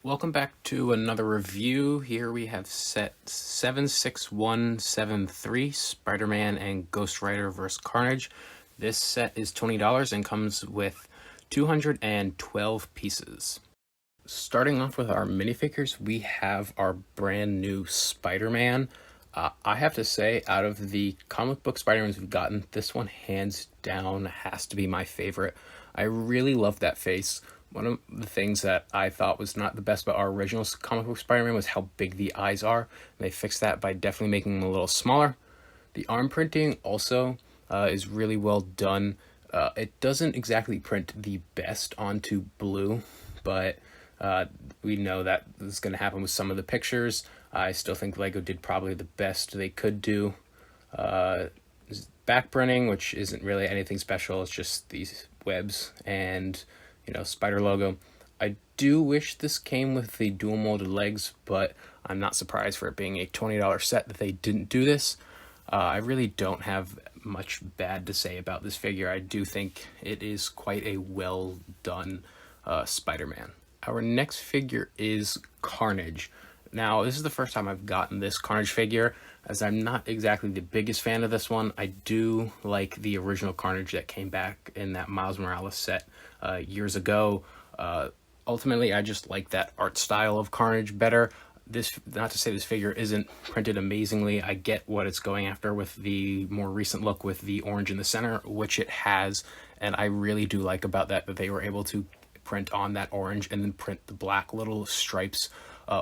Welcome back to another review. Here we have set 76173, Spider-Man and Ghostrider vs. Carnage. This set is $20 and comes with 212 pieces. Starting off with our minifigures, we have our brand new Spider-Man. I have to say, out of the comic book Spider-Mans we've gotten, this one hands down has to be my favorite. I really love that face. One of the things that I thought was not the best about our original comic book Spider-Man was how big the eyes are. And they fixed that by definitely making them a little smaller. The arm printing also is really well done. It doesn't exactly print the best onto blue, but we know that this is going to happen with some of the pictures. I still think Lego did probably the best they could do. Back printing, which isn't really anything special. It's just these webs and spider logo. I do wish this came with the dual molded legs, but I'm not surprised for it being a $20 set that they didn't do this. I really don't have much bad to say about this figure. I do think it is quite a well done Spider-Man. Our next figure is Carnage. Now, this is the first time I've gotten this Carnage figure, as I'm not exactly the biggest fan of this one. I do like the original Carnage that came back in that Miles Morales set years ago. Ultimately, I just like that art style of Carnage better. This, not to say this figure isn't printed amazingly. I get what it's going after with the more recent look with the orange in the center, which it has, and I really do like about that they were able to print on that orange and then print the black little stripes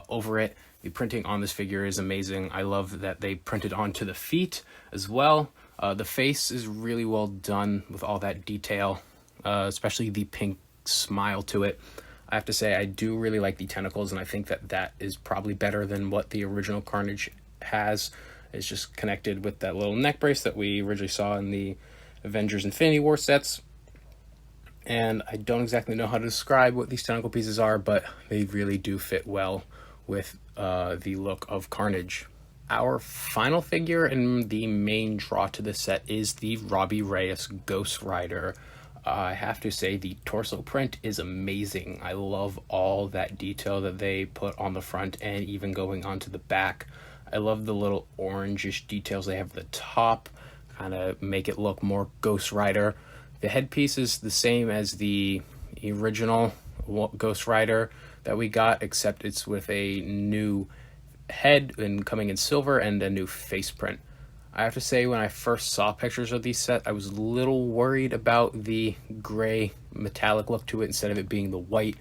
over it. The printing on this figure is amazing. I love that they printed onto the feet as well. The face is really well done with all that detail, especially the pink smile to it. I have to say, I do really like the tentacles, and I think that is probably better than what the original Carnage has. It's just connected with that little neck brace that we originally saw in the Avengers Infinity War sets. And I don't exactly know how to describe what these tentacle pieces are, but they really do fit well with the look of Carnage. Our final figure and the main draw to this set is the Robbie Reyes Ghostrider. I have to say the torso print is amazing. I love all that detail that they put on the front and even going onto the back. I love the little orangish details they have at the top, kind of make it look more Ghostrider. The headpiece is the same as the original Ghostrider that we got, except it's with a new head and coming in silver and a new face print. I have to say, when I first saw pictures of these set, I was a little worried about the gray metallic look to it instead of it being the white,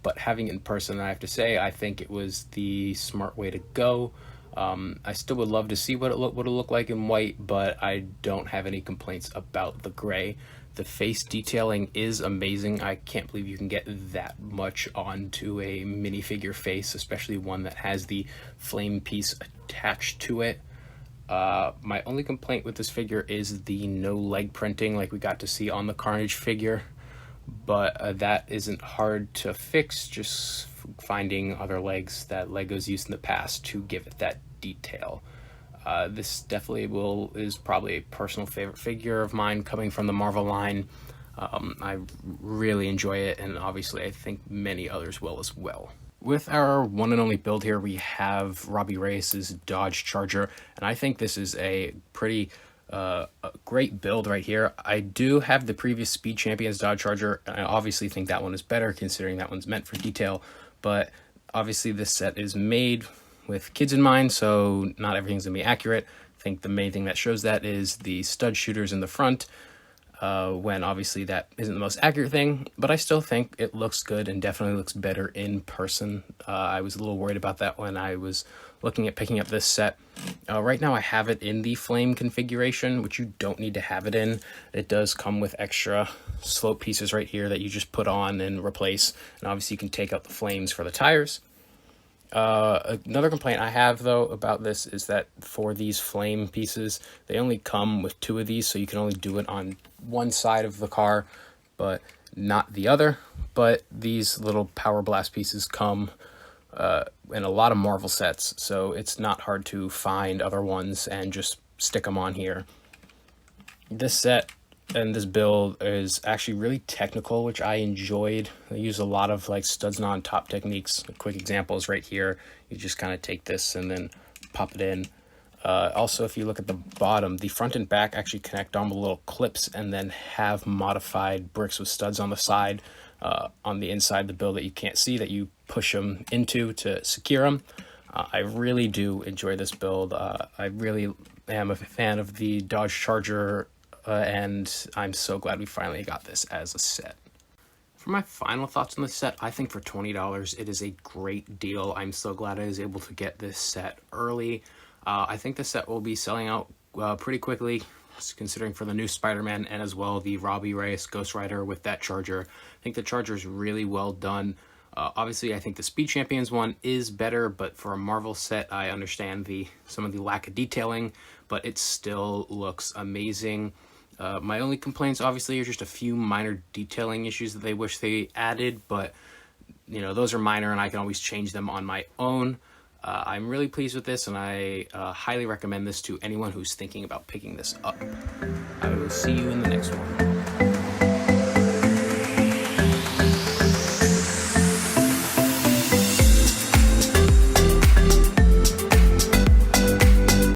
but having it in person, I have to say, I think it was the smart way to go. I still would love to see what it would look like in white, but I don't have any complaints about the gray. The face detailing is amazing. I can't believe you can get that much onto a minifigure face, especially one that has the flame piece attached to it. My only complaint with this figure is the no leg printing like we got to see on the Carnage figure, but that isn't hard to fix, just finding other legs that Lego's used in the past to give it that detail. This definitely is probably a personal favorite figure of mine coming from the Marvel line. I really enjoy it, and obviously I think many others will as well. With our one and only build here, we have Robbie Reyes' Dodge Charger, and I think this is a pretty a great build right here. I do have the previous Speed Champions Dodge Charger, and I obviously think that one is better considering that one's meant for detail, but obviously this set is made with kids in mind, so not everything's gonna be accurate. I think the main thing that shows that is the stud shooters in the front, when obviously that isn't the most accurate thing, but I still think it looks good and definitely looks better in person. I was a little worried about that when I was looking at picking up this set. Right now I have it in the flame configuration, which you don't need to have it in. It does come with extra slope pieces right here that you just put on and replace, and obviously you can take out the flames for the tires. Another complaint I have, though, about this is that for these flame pieces, they only come with 2 of these, so you can only do it on one side of the car, but not the other. But these little Power Blast pieces come in a lot of Marvel sets, so it's not hard to find other ones and just stick them on here. This set And this build is actually really technical, which I enjoyed. I use a lot of like studs and on top techniques. A quick example is right here. You just kind of take this and then pop it in. Also, if you look at the bottom, the front and back actually connect on with little clips and then have modified bricks with studs on the side, on the inside of the build that you can't see, that you push them into to secure them. I really do enjoy this build. I really am a fan of the Dodge Charger, and I'm so glad we finally got this as a set. For my final thoughts on the set, I think for $20 it is a great deal. I'm so glad I was able to get this set early. I think the set will be selling out pretty quickly, considering for the new Spider-Man and as well the Robbie Reyes Ghostrider with that Charger. I think the Charger is really well done. Obviously, I think the Speed Champions one is better, but for a Marvel set, I understand some of the lack of detailing, but it still looks amazing. My only complaints, obviously, are just a few minor detailing issues that they wish they added, but, you know, those are minor and I can always change them on my own. I'm really pleased with this, and I highly recommend this to anyone who's thinking about picking this up. I will see you in the next one.